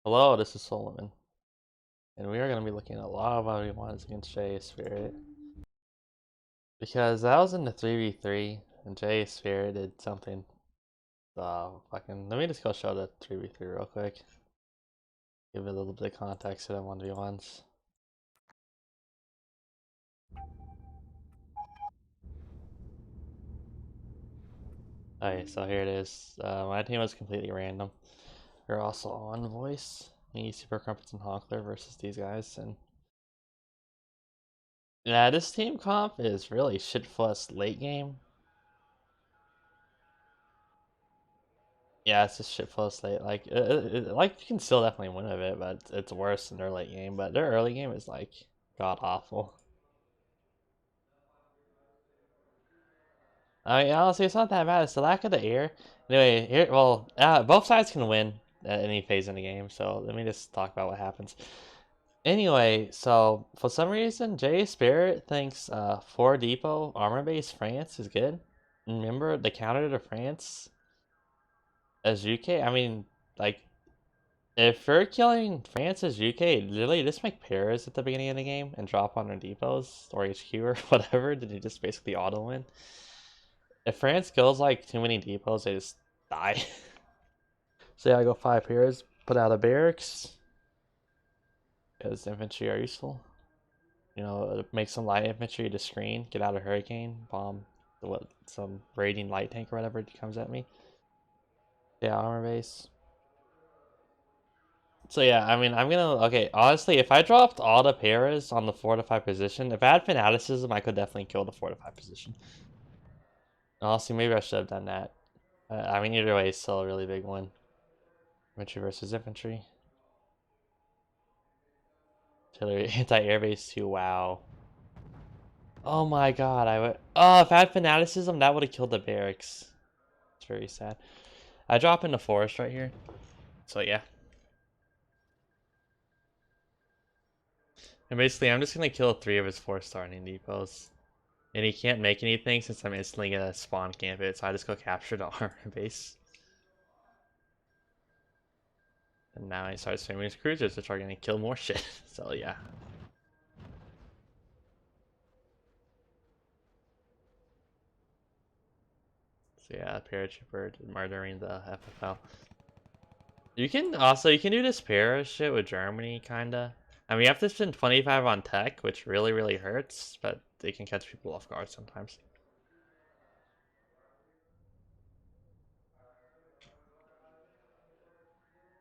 Hello, this is Solomon, and we are going to be looking at a lot of what we want against Jay Spirit. Because that was in the 3v3, and Jay Spirit did something. So, let me just go show the 3v3 real quick. Give it a little bit of context to the 1v1s. Okay, so here it is. My team was completely random. We're also on voice. Me, Super Crumpets, and Honkler versus these guys, and yeah, this team comp is really shit for us late game. Yeah, it's just shit full of slate. Like you can still definitely win with it, but it's worse in their late game. But their early game is like god awful. I mean, honestly, it's not that bad. It's the lack of the air. Anyway, here, well, both sides can win at any phase in the game. So let me just talk about what happens. Anyway, so for some reason, Jay Spirit thinks 4 Depot armor base France is good. Remember the counter to France as UK? I mean, like if you're killing France's UK, literally just make pairs at the beginning of the game and drop on their depots or HQ or whatever, then you just basically auto win. If France kills like too many depots, they just die. So yeah, I go 5 pairs, put out a barracks, because infantry are useful. You know, make some light infantry to screen, get out of hurricane, bomb some raiding light tank or whatever comes at me. Yeah, armor base. So yeah, I mean, okay, honestly, if I dropped all the paras on the 4 to 5 position, if I had fanaticism, I could definitely kill the 4 to 5 position. Honestly, maybe I should have done that. I mean, either way, it's still a really big one. Infantry versus infantry. Artillery, anti-air base too, wow. Oh my god, oh, if I had fanaticism, that would have killed the barracks. It's very sad. I drop in the forest right here. So yeah. And basically, I'm just gonna kill 3 of his 4 starting depots. And he can't make anything since I'm instantly gonna spawn camp it, so I just go capture the armor base. And now he starts spamming his cruisers, which are gonna kill more shit. So yeah. So yeah, paratrooper murdering the FFL. You can do this para shit with Germany, kinda. I mean, you have to spend 25 on tech, which really hurts, but they can catch people off guard sometimes.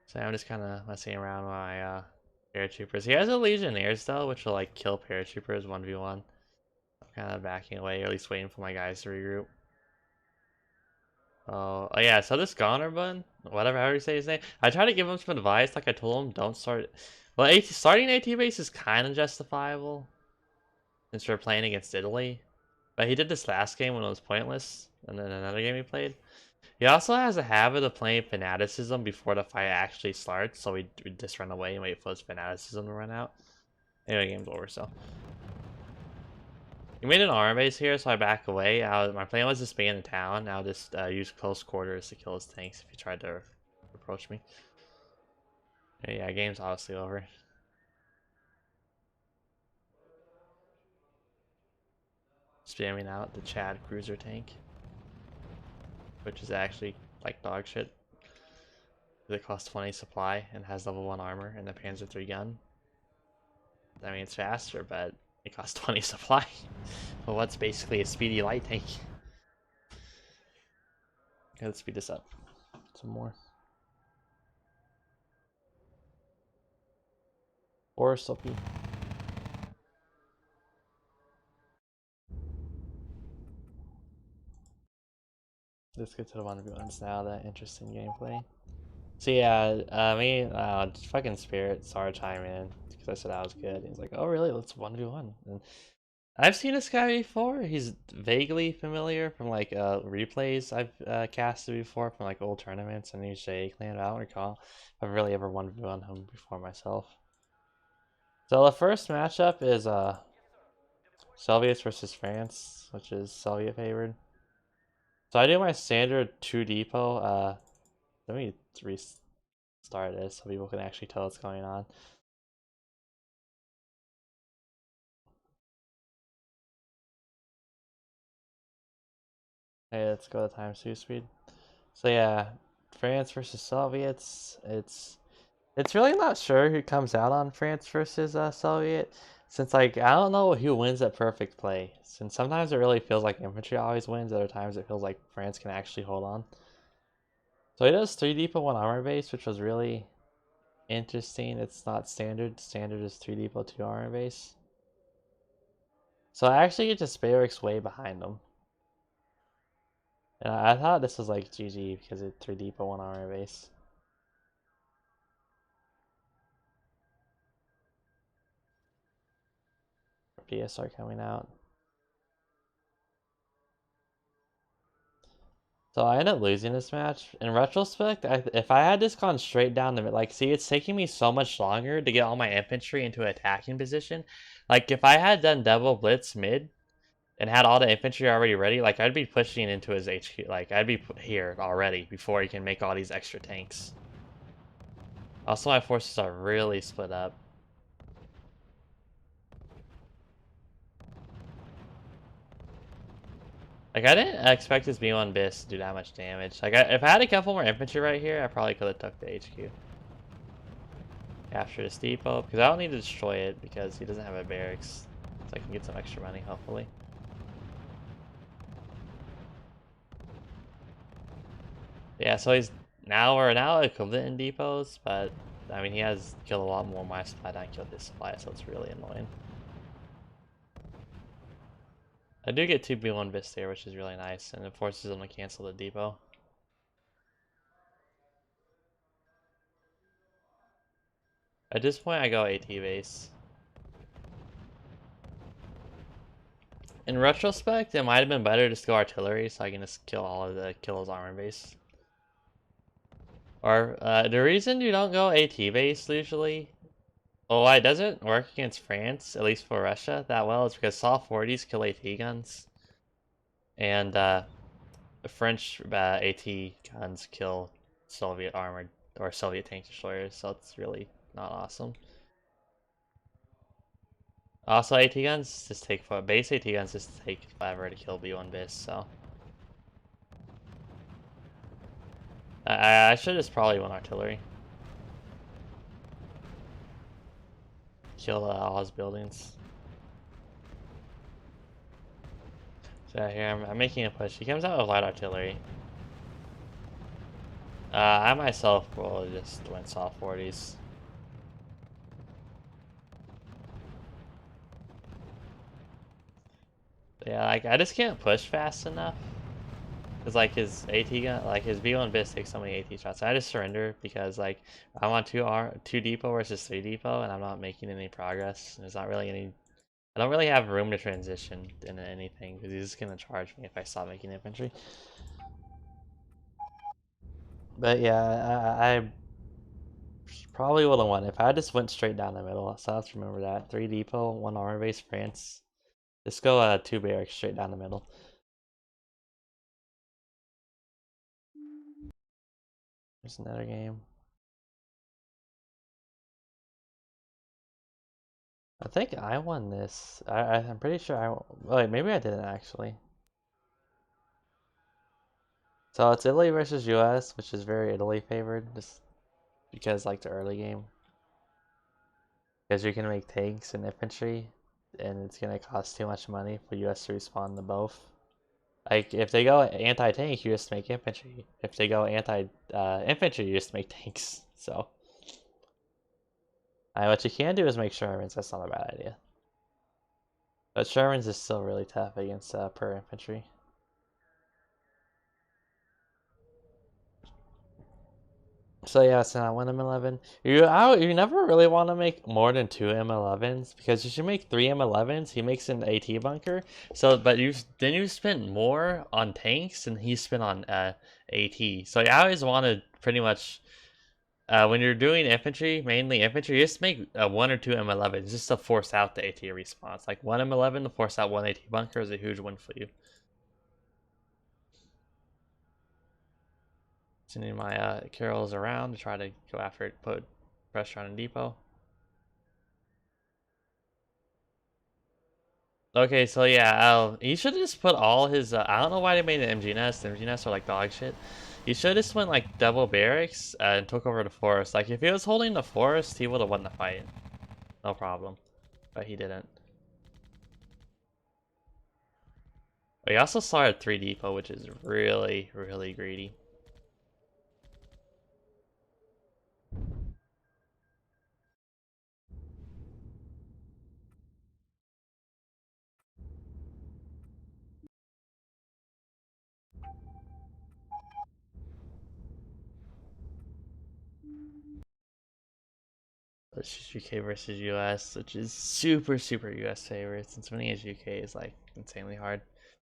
So I'm just kind of messing around with my paratroopers. He has a Legionnaires though, which will like kill paratroopers 1v1. I'm kind of backing away, or at least waiting for my guys to regroup. Oh yeah, so this Goner bun, whatever, however you say his name, I tried to give him some advice, like I told him, don't start. Well, starting AT base is kind of justifiable since we're playing against Italy, but he did this last game when it was pointless, and then another game he played. He also has a habit of playing fanaticism before the fight actually starts, so we just run away and wait for his fanaticism to run out. Anyway, game's over, so. He made an armor base here, so I back away. My plan was to stay in the town. I'll just use close quarters to kill his tanks if he tried to approach me. Yeah, game's obviously over. Spamming out the Chad cruiser tank, which is actually like dog shit. It costs 20 supply and has level 1 armor and the Panzer III gun. I mean, it's faster, but it costs 20 supply. But what's basically a speedy light tank? Okay, let's speed this up some more. Or Soapy. Let's get to the 1v1s now, that interesting gameplay. So yeah, just fucking Spirit Sarge chime in because I said I was good. He's like, "Oh really? Let's 1v1." And I've seen this guy before. He's vaguely familiar from like replays I've casted before from like old tournaments and he's J Clan. I don't recall if I've really ever 1v1 him before myself. So the first matchup is Soviets versus France, which is Soviet favored. So I do my standard 2 depot. Let me start this so people can actually tell what's going on. Hey, let's go to time 2 speed. So yeah, France versus Soviets. It's really not sure who comes out on France versus Soviet, since like I don't know who wins at perfect play. Since sometimes it really feels like infantry always wins, other times it feels like France can actually hold on. So he does 3 depot 1 armor base, which was really interesting. It's not standard. Standard is 3 depot 2 armor base. So I actually get to Sparix way behind him. And I thought this was like GG because it's 3 depot 1 armor base. PSR coming out. So I ended up losing this match. In retrospect, if I had just gone straight down the mid, like, see, it's taking me so much longer to get all my infantry into attacking position. Like, if I had done double blitz mid and had all the infantry already ready, like, I'd be pushing into his HQ. Like, I'd be here already before he can make all these extra tanks. Also, my forces are really split up. Like, I didn't expect his B1 Bis to do that much damage. Like, if I had a couple more infantry right here, I probably could have took the HQ. Capture this depot, because I don't need to destroy it, because he doesn't have a barracks. So I can get some extra money, hopefully. Yeah, so he's we're now equivalent in depots, but, I mean, he has killed a lot more my supply than I killed his supply, so it's really annoying. I do get 2 B1 Bis there, which is really nice, and it forces him to cancel the depot. At this point, I go AT base. In retrospect, it might have been better just to go artillery, so I can just kill his armor base. Or, the reason you don't go AT base usually, well, why it doesn't work against France, at least for Russia, that well, is because SAW 40s kill AT guns. And, French AT guns kill Soviet armored, or Soviet tank destroyers, so it's really not awesome. Also, AT guns just take base AT guns just take forever to kill B1 Bis, so. I should just probably win artillery. Kill all his buildings. So here I'm making a push. He comes out with light artillery. I myself will just win SAW 40s. Yeah, like I just can't push fast enough. Cause like his AT gun, like his B1 Bis takes so many AT shots. I just surrender because like I want 2 depot versus 3 depot, and I'm not making any progress. There's not really any. I don't really have room to transition into anything because he's just gonna charge me if I stop making infantry. But yeah, I probably would have won if I just went straight down the middle. So let's remember that 3 depot, 1 armor base, France. Just go 2 barracks straight down the middle. There's another game. I think I won this. I'm pretty sure I. Wait, maybe I didn't actually. So it's Italy versus US, which is very Italy favored, just because like the early game. Because you can make tanks and infantry, and it's gonna cost too much money for US to respawn to both. Like if they go anti-tank, you just make infantry. If they go anti-infantry, you just make tanks. So, what you can do is make Shermans. That's not a bad idea. But Shermans is still really tough against per infantry. So yeah, so I won M11. You never really want to make more than 2 M11s because you should make 3 M11s. He makes an AT bunker. So, but you spent more on tanks than he spent on AT. So I always want to pretty much when you're doing infantry, mainly infantry, just make 1 or 2 M11s just to force out the AT response. Like 1 M11 to force out 1 AT bunker is a huge win for you. Sending my Carols around to try to go after it, put pressure on a depot. Okay, so yeah, he should have just put all his. I don't know why they made an MG nest. MG nests are like dog shit. He should have just went like double barracks and took over the forest. Like if he was holding the forest, he would have won the fight, no problem. But he didn't. But he also started 3 depot, which is really, really greedy. It's just UK versus US, which is super, super US favorite since winning as UK is like insanely hard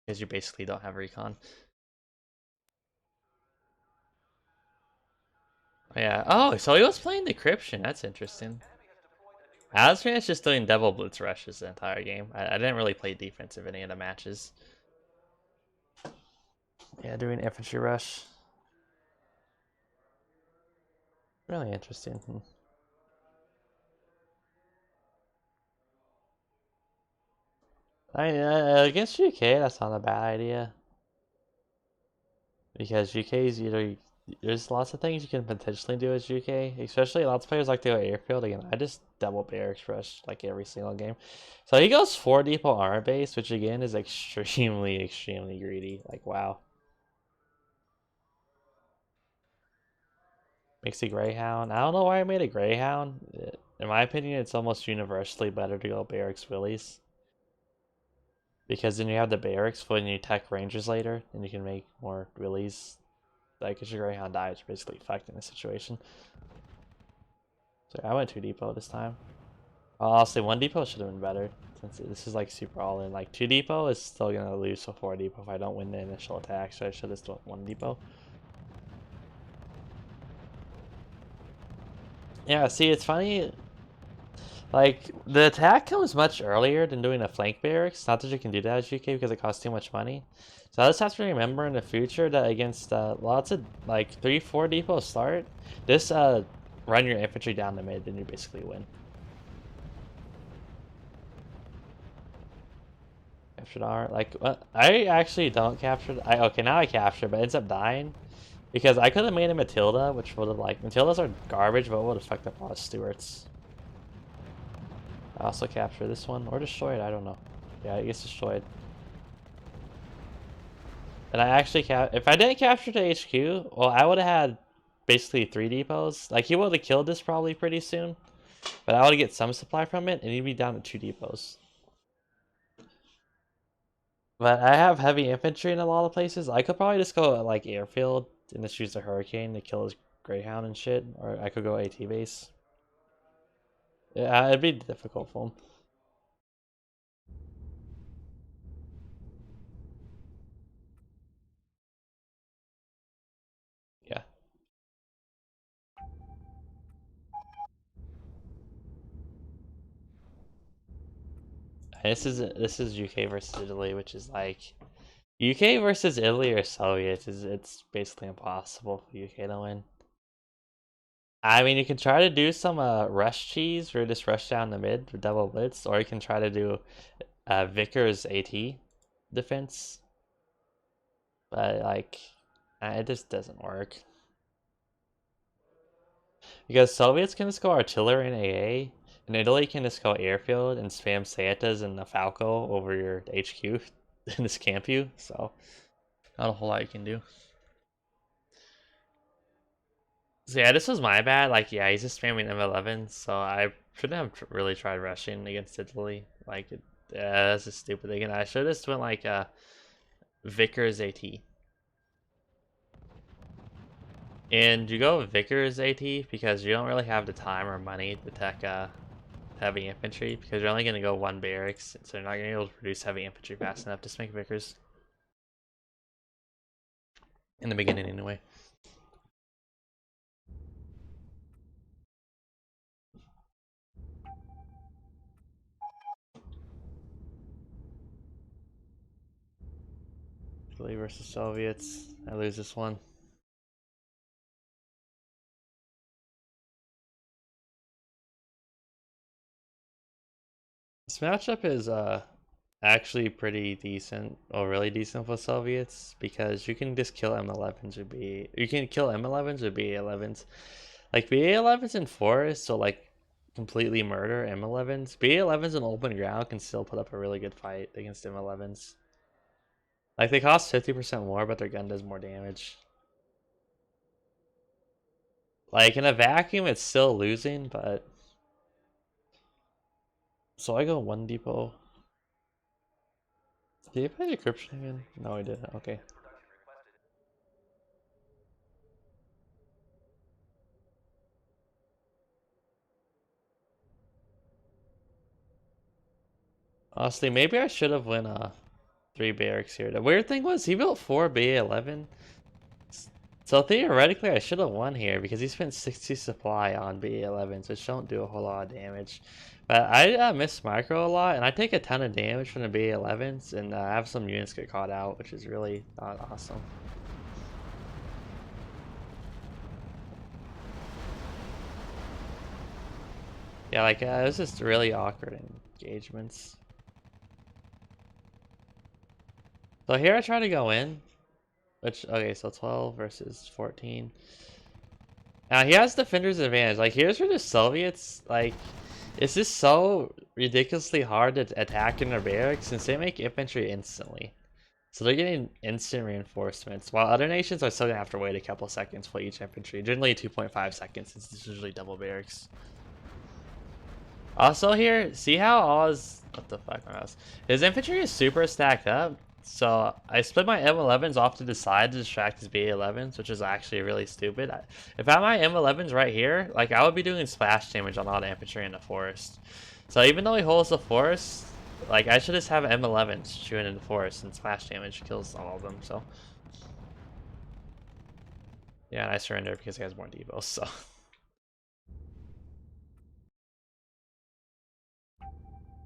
because you basically don't have recon. Yeah. Oh, so he was playing decryption. That's interesting. I was pretty much just doing double blitz rushes the entire game. I didn't really play defense in any of the matches. Yeah, doing infantry rush. Really interesting. Against UK, that's not a bad idea. Because UK's, there's lots of things you can potentially do as UK, especially lots of players like to go airfield. Again, I just double barracks rush like every single game. So he goes 4 depot armor base, which again is extremely, extremely greedy. Like, wow. Makes a Greyhound. I don't know why I made a Greyhound. In my opinion, it's almost universally better to go barracks Willies. Because then you have the barracks for when you attack rangers later, and you can make more Willies. Like, if your Greyhound dies, you're basically fucked in this situation. So I went 2 depot this time. I'll say 1 depot should have been better. Since this is like super all in. Like 2 depot is still gonna lose to 4 depot if I don't win the initial attack, so I should have still 1 depot. Yeah, see, it's funny. Like, the attack comes much earlier than doing a flank barracks. Not that you can do that as GK because it costs too much money. So I just have to remember in the future that against lots of, like, 3-4 depot start, just run your infantry down the mid, then you basically win. Captured R, like, I actually don't capture, okay, now I capture, but it ends up dying. Because I could have made a Matilda, which would have, like, Matildas are garbage, but would have fucked up a lot of Stuarts. I also capture this one, or destroyed, I don't know. Yeah, it gets destroyed. And I actually if I didn't capture the HQ, well, I would have had basically 3 depots. Like, he would have killed this probably pretty soon, but I would get some supply from it, and he'd be down to 2 depots. But I have heavy infantry in a lot of places. I could probably just go like airfield and just use the hurricane to kill his Greyhound and shit, or I could go AT base. Yeah, it'd be difficult for him. Yeah. This is UK versus Italy, which is like UK versus Italy or Soviets is it's basically impossible for UK to win. I mean, you can try to do some rush cheese where you just rush down the mid with double blitz, or you can try to do Vickers AT defense, but like it just doesn't work because Soviets can just go artillery and AA, and Italy can just go airfield and spam Santas and the Falco over your HQ and just camp you. So not a whole lot you can do. So yeah, this was my bad. Like, yeah, he's just spamming M11, so I shouldn't have really tried rushing against Italy. Like, yeah, that's just stupid. Again, I should have just went like Vickers AT. And you go Vickers AT because you don't really have the time or money to tech heavy infantry because you're only going to go 1 barracks, so you're not going to be able to produce heavy infantry fast enough. Just make Vickers in the beginning anyway. Italy versus Soviets. I lose this one. This matchup is actually pretty decent, or really decent for Soviets, because you can just kill M11s or B. You can kill M11s or BA11s. Like BA11s in forest, so like completely murder M11s. BA11s in open ground can still put up a really good fight against M11s. Like they cost 50% more, but their gun does more damage. Like in a vacuum, it's still losing, but so I go one depot. Did he play decryption again? No, he didn't. Okay. Honestly, maybe I should have won 3 barracks here. The weird thing was he built 4 BA11. So theoretically I should have won here because he spent 60 supply on BA11s, which don't do a whole lot of damage. But I miss micro a lot, and I take a ton of damage from the BA11s, and I have some units get caught out, which is really not awesome. Yeah, like it was just really awkward engagements. So here I try to go in, which, okay, so 12 versus 14. Now he has defender's advantage. Like here's where the Soviets, like, it's just so ridiculously hard to attack in their barracks since they make infantry instantly. So they're getting instant reinforcements, while other nations are still gonna have to wait a couple seconds for each infantry. Generally 2.5 seconds since it's usually double barracks. Also here, see how Oz, what the fuck, Oz? His infantry is super stacked up, so I split my M11s off to the side to distract his B11s, which is actually really stupid. If I had my M11s right here, like I would be doing splash damage on all the infantry in the forest. So even though he holds the forest, like I should just have M11s shooting in the forest, and splash damage kills all of them, so. Yeah, and I surrender because he has more debuffs, so.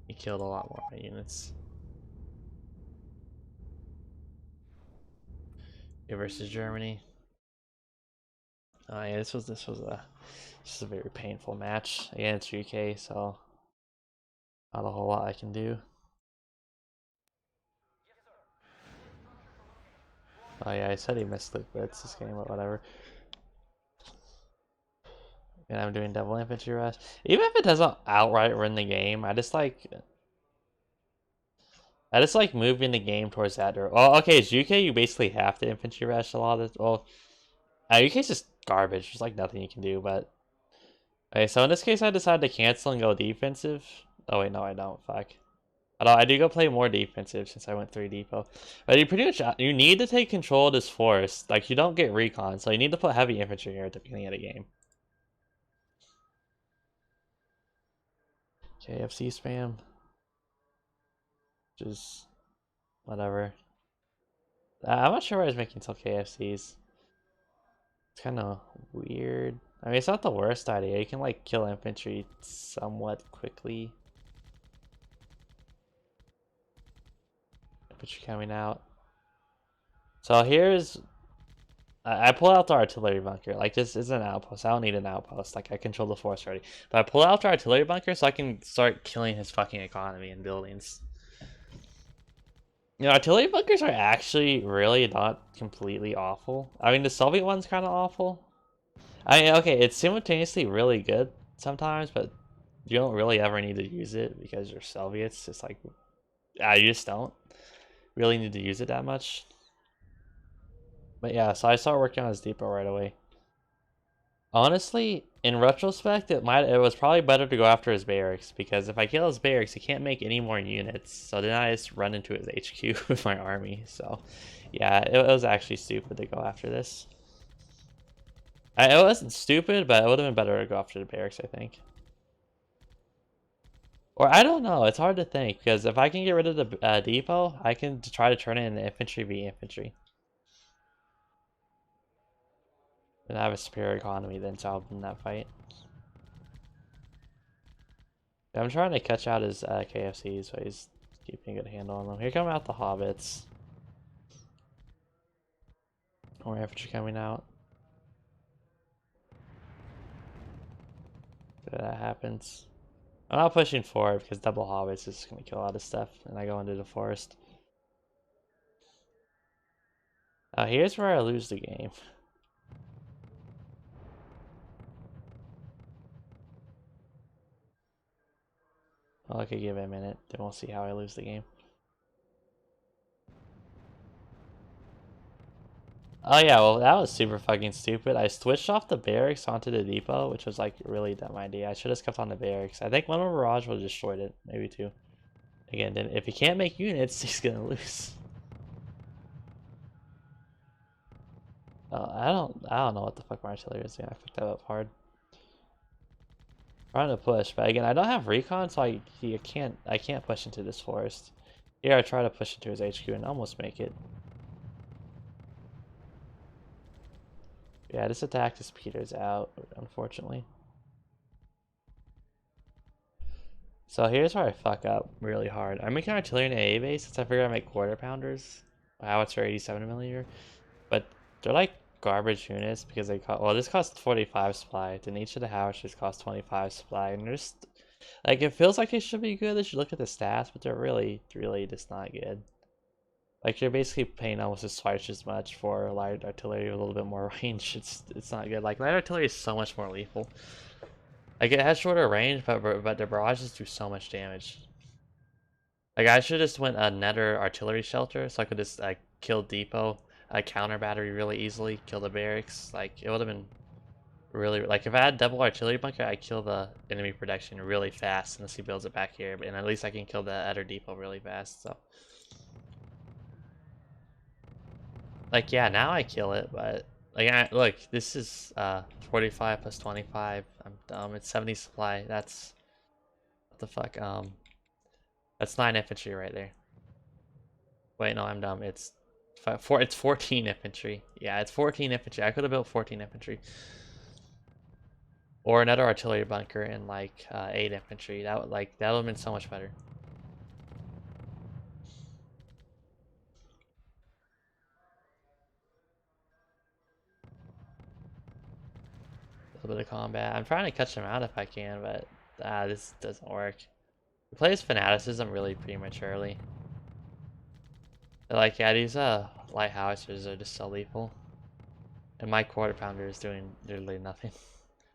He killed a lot more of my units. Okay, versus Germany. Oh yeah, this was a very painful match. Again, it's UK, so not a whole lot I can do. Oh yeah, I said he missed the blitz this game, but whatever. And I'm doing double infantry rush. Even if it doesn't outright win the game, I just like moving the game towards that door. Oh, okay, it's UK. You basically have to infantry rush a lot of. Well, UK's just garbage. There's like nothing you can do. But okay, so in this case, I decided to cancel and go defensive. Oh wait, no, I don't. Fuck. Although I do go play more defensive since I went 3 depot. But you pretty much you need to take control of this forest. Like you don't get recon, so you need to put heavy infantry here at the beginning of the game. KFC spam. Just whatever. I'm not sure why I was making till KFCs. It's kind of weird. I mean, it's not the worst idea. You can like kill infantry somewhat quickly. Infantry coming out. So here's I pull out the artillery bunker. Like this is an outpost. I don't need an outpost. Like I control the force already. But I pull out the artillery bunker so I can start killing his fucking economy and buildings. You know, artillery bunkers are actually really not completely awful. I mean, the Soviet one's kind of awful. I mean, okay, it's simultaneously really good sometimes, but you don't really ever need to use it because you're Soviets. It's like, you just don't really need to use it that much. But yeah, so I started working on his depot right away. Honestly, in retrospect, it was probably better to go after his barracks because if I kill his barracks, he can't make any more units. So then I just run into his HQ with my army. So yeah, it was actually stupid to go after this. It wasn't stupid, but it would have been better to go after the barracks, I think. Or I don't know. It's hard to think because if I can get rid of the depot, I can try to turn it into infantry v infantry. And I have a superior economy then, so I'll win that fight. I'm trying to catch out his KFCs, so he's keeping a good handle on them. Here come out the hobbits. More infantry coming out. So that happens. I'm not pushing forward because double hobbits is gonna kill a lot of stuff, and I go into the forest. Here's where I lose the game. Well, I could give it a minute, then we'll see how I lose the game. Oh yeah, well that was super fucking stupid. I switched off the barracks onto the depot, which was like really dumb idea. I should have kept on the barracks. I think one more barrage would have destroyed it, maybe two. Again, then if he can't make units, he's gonna lose. I don't know what the fuck my artillery is. Yeah, I fucked that up hard. Trying to push, but again, I don't have recon, so I can't push into this forest. Here, I try to push into his HQ and almost make it. Yeah, this attack just peters out, unfortunately. So here's where I fuck up really hard. I'm making artillery in AA base since I figured I'd make quarter pounders. Howitzer 87 millimeter. But they're like garbage units because they cost, well, this costs 45 supply, then each of the howitzers cost 25 supply, and they're just, like, it feels like they should be good. They should look at the stats, but they're really just not good. Like, you're basically paying almost twice as much for light artillery with a little bit more range. It's not good. Like, light artillery is so much more lethal. Like, it has shorter range, but the barrages do so much damage. Like, I should just went a netter artillery shelter, so I could just like kill depot, counter battery really easily, kill the barracks. Like, it would have been really, like, if I had double artillery bunker, I'd kill the enemy protection really fast unless he builds it back here. And at least I can kill the other depot really fast. So, like, yeah, now I kill it, but like, look, this is 45 plus 25. I'm dumb. It's 70 supply. That's what the fuck. That's 9 infantry right there. Wait, no, I'm dumb. It's 14 infantry. Yeah, it's 14 infantry. I could have built 14 infantry. Or another artillery bunker and like 8 infantry. That would have been so much better. A little bit of combat. I'm trying to catch them out if I can, but this doesn't work. He plays fanaticism really prematurely. But like, yeah, these light howitzers are just so lethal. And my quarter pounder is doing literally nothing.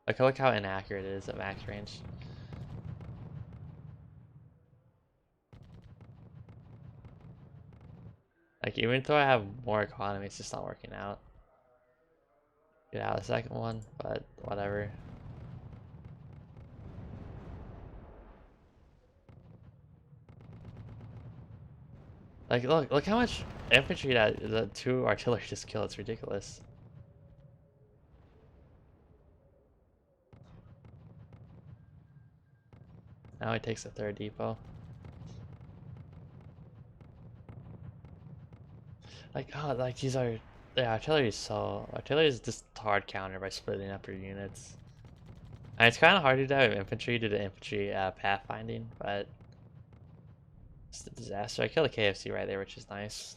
Like, look how inaccurate it is at max range. Like, even though I have more economy, it's just not working out. Get out of the second one, but whatever. Like, look how much infantry that the 2 artillery just kill. It's ridiculous. Now he takes the 3rd depot. Like, oh, like these are, yeah, artillery is just hard counter by splitting up your units. And it's kind of hard to do with infantry due to infantry pathfinding, but it's a disaster. I killed a KFC right there, which is nice.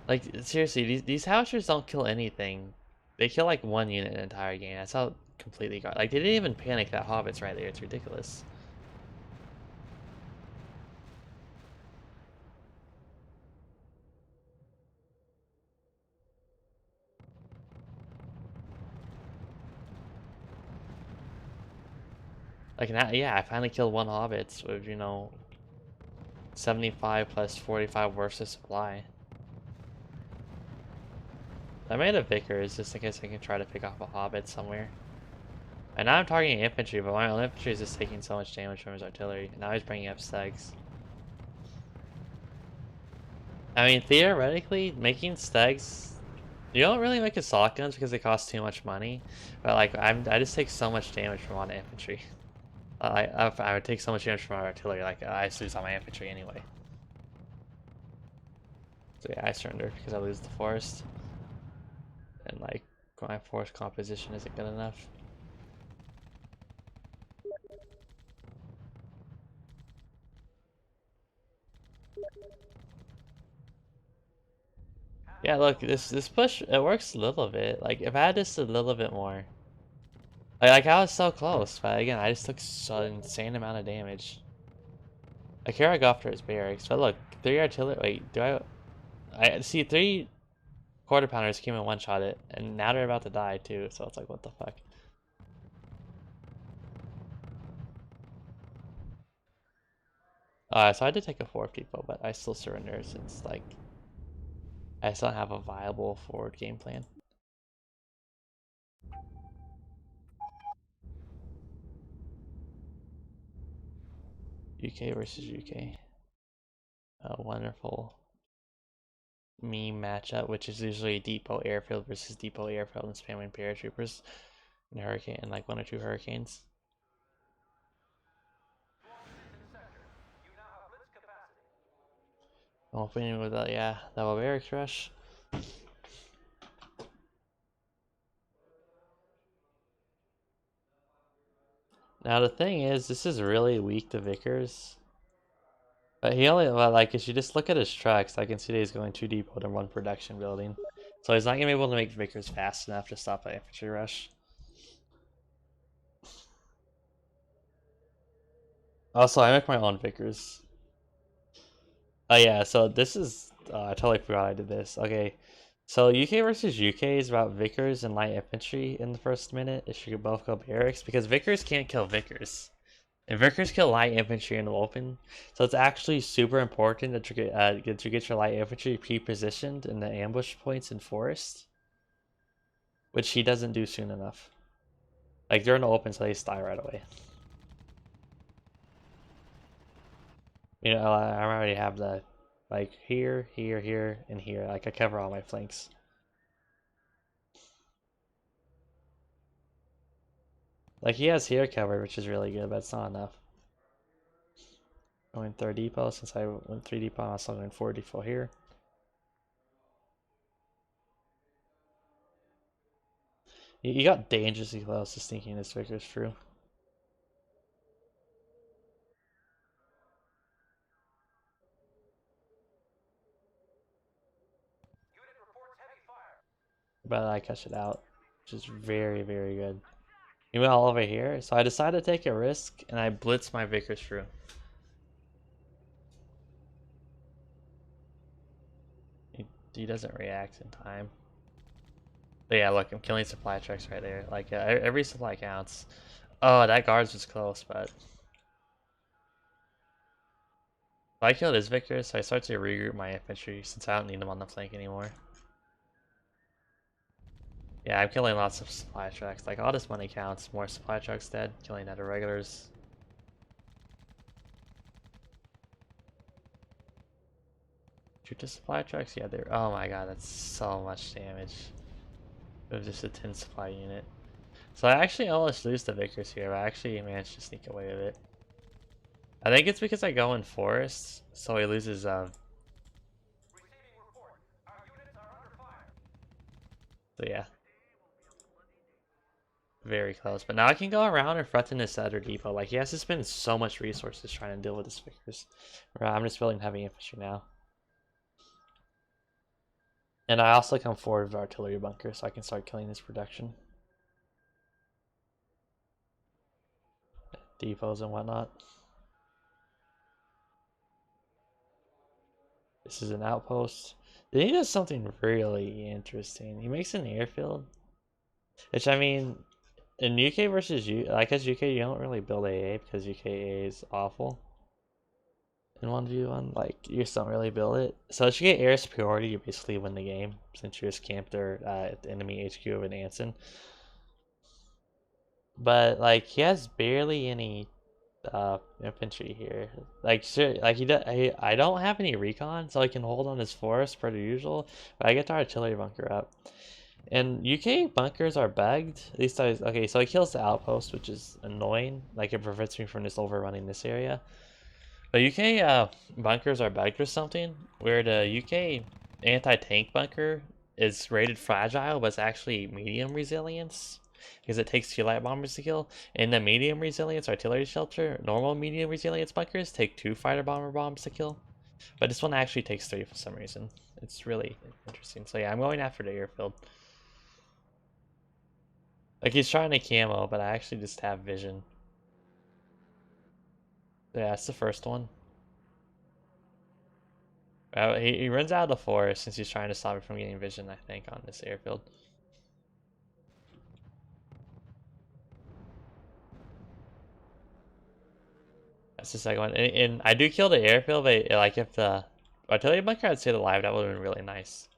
Like, seriously, these howitzers don't kill anything. They kill like 1 unit in an entire game. That's how completely like, they didn't even panic that hobbits right there. It's ridiculous. Like, now, yeah, I finally killed 1 hobbit with, 75 plus 45 worth of supply. I made a Vickers just in case I can try to pick off a hobbit somewhere. And now I'm targeting infantry, but my own infantry is just taking so much damage from his artillery. And now he's bringing up stegs. I mean, theoretically, making stegs, you don't really make assault guns because they cost too much money. But like, I just take so much damage from on infantry. I would take so much damage from my artillery. Like, I just lose all my infantry anyway. So yeah, I surrender because I lose the forest. And like, my force composition isn't good enough. Yeah, look, this push, it works a little bit. Like, if I had this a little bit more. Like I was so close, but again, I just took so insane amount of damage. Like, here I go after his barracks, but look, 3 artillery, wait, I see 3 quarter pounders came and one-shot it, and now they're about to die too, so it's like, what the fuck? So I did take a 4 depot, but I still surrender since, like, I still don't have a viable forward game plan. UK versus UK. A wonderful meme matchup, which is usually depot airfield versus depot airfield and spamming paratroopers and hurricane and like 1 or 2 hurricanes. Opening with that, yeah, that barbaric rush. Now the thing is, this is really weak to Vickers. But he only, well, like, if you just look at his tracks, I can see that he's going too deep in 1 production building. So he's not going to be able to make Vickers fast enough to stop an infantry rush. Also, I make my own Vickers. Oh yeah, so this is, I totally forgot I did this. Okay, so UK versus UK is about Vickers and light infantry in the first minute. If you could both go barracks, because Vickers can't kill Vickers. And Vickers kill light infantry in the open, so it's actually super important that you get your light infantry pre-positioned in the ambush points in forest, which he doesn't do soon enough. Like, they're in the open, so they just die right away. You know, I already have the, like, here, here, here, and here. Like, I cover all my flanks. Like, he has here covered, which is really good, but it's not enough. Going 3rd depot, since I went 3 depot, I'm also going 4 depot here. You got dangerously close to sneaking his Vickers through. But I catch it out, which is very, very good. He went all over here, so I decided to take a risk, and I blitzed my Vickers through. He doesn't react in time. But yeah, look, I'm killing supply trucks right there. Like, every supply counts. Oh, that guard's was close, but... I killed his Vickers, so I start to regroup my infantry, since I don't need them on the flank anymore. Yeah, I'm killing lots of supply trucks. Like, all this money counts. More supply trucks dead, killing out irregulars. Shoot the supply trucks? Yeah, they're... Oh my god, that's so much damage. It was just a 10 supply unit. So I actually almost lose the Vickers here, but I actually managed to sneak away with it. I think it's because I go in forest, so he loses, so yeah. Very close. But now I can go around and threaten this other depot. Like, he has to spend so much resources trying to deal with his Vickers. Right, I'm just building heavy infantry now. And I also come forward with artillery bunker, so I can start killing his production. Depots and whatnot. This is an outpost. Then he does something really interesting. He makes an airfield. Which, I mean, in UK versus like, as UK, you don't really build AA because UK AA is awful. In 1v1, like, you just don't really build it. So if you get air superiority, you basically win the game, since you just camped there at the enemy HQ of an Anson. But, like, he has barely any infantry here. Like, sure, like, I don't have any recon, so I can hold on his forest per usual, but I get the artillery bunker up. And UK bunkers are bugged. At least okay, so it kills the outpost, which is annoying. Like, it prevents me from just overrunning this area. But UK bunkers are bugged or something, where the UK anti-tank bunker is rated fragile, but it's actually medium resilience, because it takes 2 light bombers to kill. And the medium resilience artillery shelter, normal medium resilience bunkers take 2 fighter bomber bombs to kill. But this one actually takes 3 for some reason. It's really interesting. So yeah, I'm going after the airfield. Like he's trying to camo, but I actually just have vision. Yeah, that's the first one. He runs out of the forest since he's trying to stop me from getting vision, I think, on this airfield. That's the second one. And I do kill the airfield, but like if the artillery bunker had stayed alive, that would have been really nice.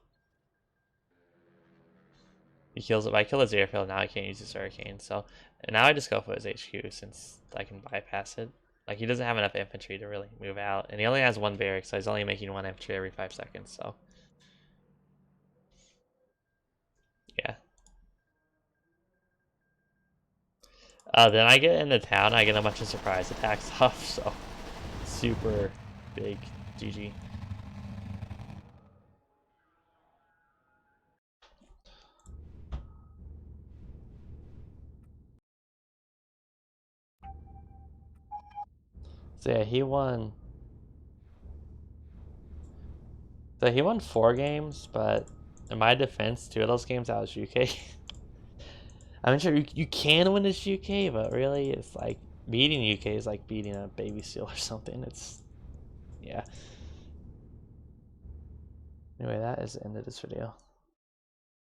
He kills it. But I kill his airfield, now I can't use his hurricane. So and now I just go for his HQ since I can bypass it. Like he doesn't have enough infantry to really move out. And he only has one barrack, so he's only making one infantry every 5 seconds, so yeah. Then I get into town, I get a bunch of surprise attacks off, so super big GG. So yeah, he won. So he won 4 games, but in my defense, 2 of those games I was UK. I'm sure you can win this UK, but really, it's like beating UK is like beating a baby seal or something. It's yeah. Anyway, that is the end of this video.